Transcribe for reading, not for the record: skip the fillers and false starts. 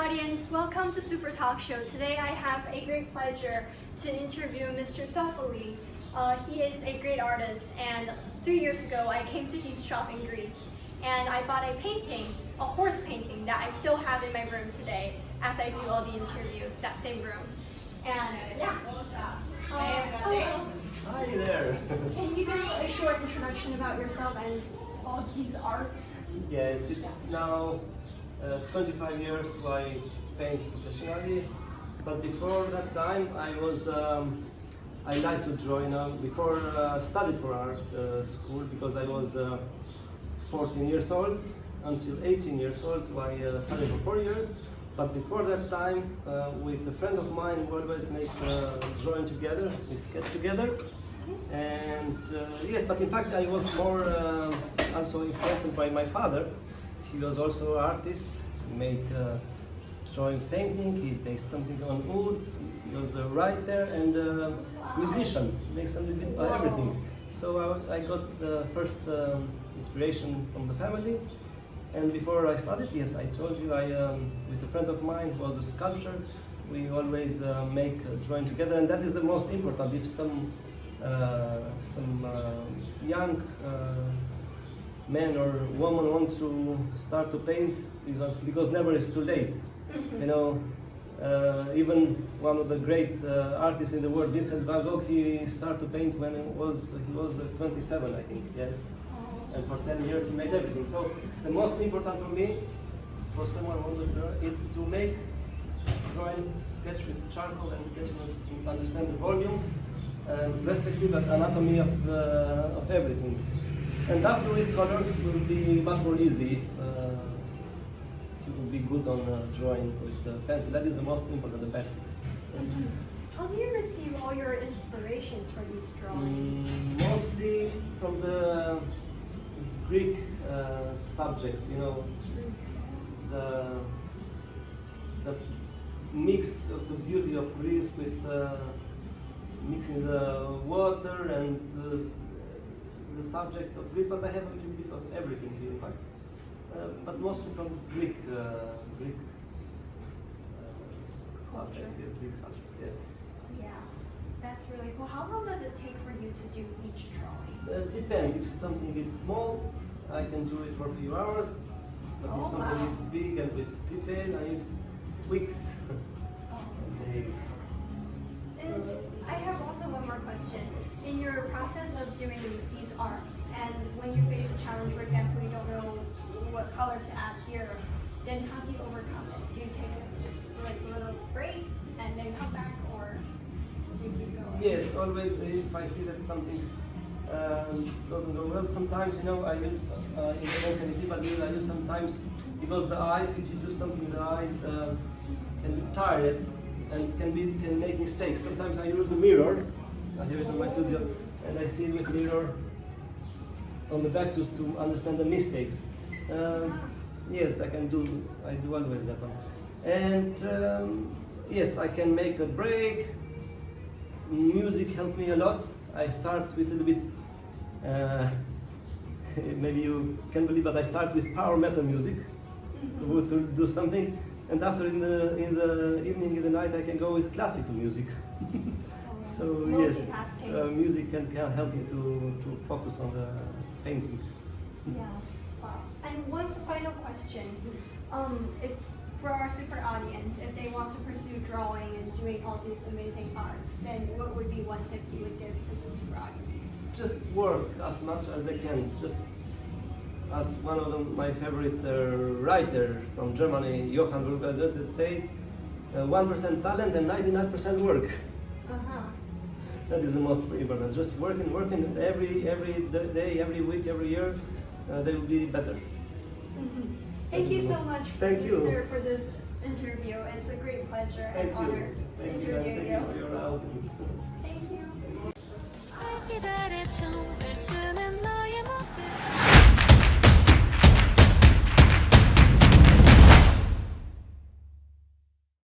audience, welcome to Super Talk Show. Today I have a great pleasure to interview Mr.Sofokli. He is a great artist, and 3 years ago I came to his shop in Greece and I bought a painting, a horse painting that I still have in my room today as I do all the interviews, that same room. And hello. Hi there. Can you give a short introduction about yourself and all these arts? Yes, it's now 25 years I paint professionally, but before that time I like to join before studied for art school because I was 14 years old until 18 years old. I studied for 4 years, but before that time with a friend of mine we always make drawing together, we sketch together. And yes, but in fact I was more also influenced by my father. He was also an artist. He made drawing, painting. He makes something on wood. He was a writer and a musician. He makes a little bit of everything. So I got the first inspiration from the family. And before I studied, yes, I told you, I with a friend of mine who was a sculptor, we always make drawing together, and that is the most important. If some young man or woman want to start to paint, because never is too late. You know, even one of the great artists in the world, Vincent van Gogh, he started to paint when he was 27, I think. Yes, and for 10 years he made everything. So the most important for me, for someone who wants to draw, is to make drawing, sketch with charcoal and sketch to understand the volume and perspective and anatomy of everything. And after with colors will be much more easy. You will be good on drawing with the pencil. That is the most important, the pencil. How do you receive all your inspirations for these drawings? Mostly from the Greek subjects, you know, the mix of the beauty of Greece with mixing the water and the subject of Greece, but I have a little bit of everything here, in fact. But mostly from Greek subjects, yes, Greek subjects, yes. Yeah, that's really cool. How long does it take for you to do each drawing? Depends. If something is small, I can do it for a few hours. But if something is big and with detail, I need weeks, days. And I have also one more question. In your process of doing these arts, and when you face a challenge, for example, you don't know what color to add here, then how do you overcome it? Do you take a little break and then come back, or do you keep going? Yes, always. If I see that something doesn't go well, sometimes, you know, I use but I use sometimes, because the eyes, if you do something, the eyes can be tired and can make mistakes. Sometimes I use a mirror. I have it in my studio, and I see with mirror on the back to understand the mistakes. Yes, I do always that one. And yes, I can make a break. Music helped me a lot. I start with a little bit, maybe you can't believe, but I start with power metal music to do something. And after in the evening, in the night, I can go with classical music. So yes, music can help me to focus on the painting. Yeah. Wow. And one final question. If for our super audience, if they want to pursue drawing and doing all these amazing arts, then what would be one tip you would give to the super audience? Just work as much as they can. Just as one of my favorite writer from Germany, Johann Wolfgang, say, 1% talent and 99% work. That is the most important. Just working every day, every week, every year, they will be better. Thank you so much, Thank you, sir, for this interview. It's a great pleasure and honor to interview you.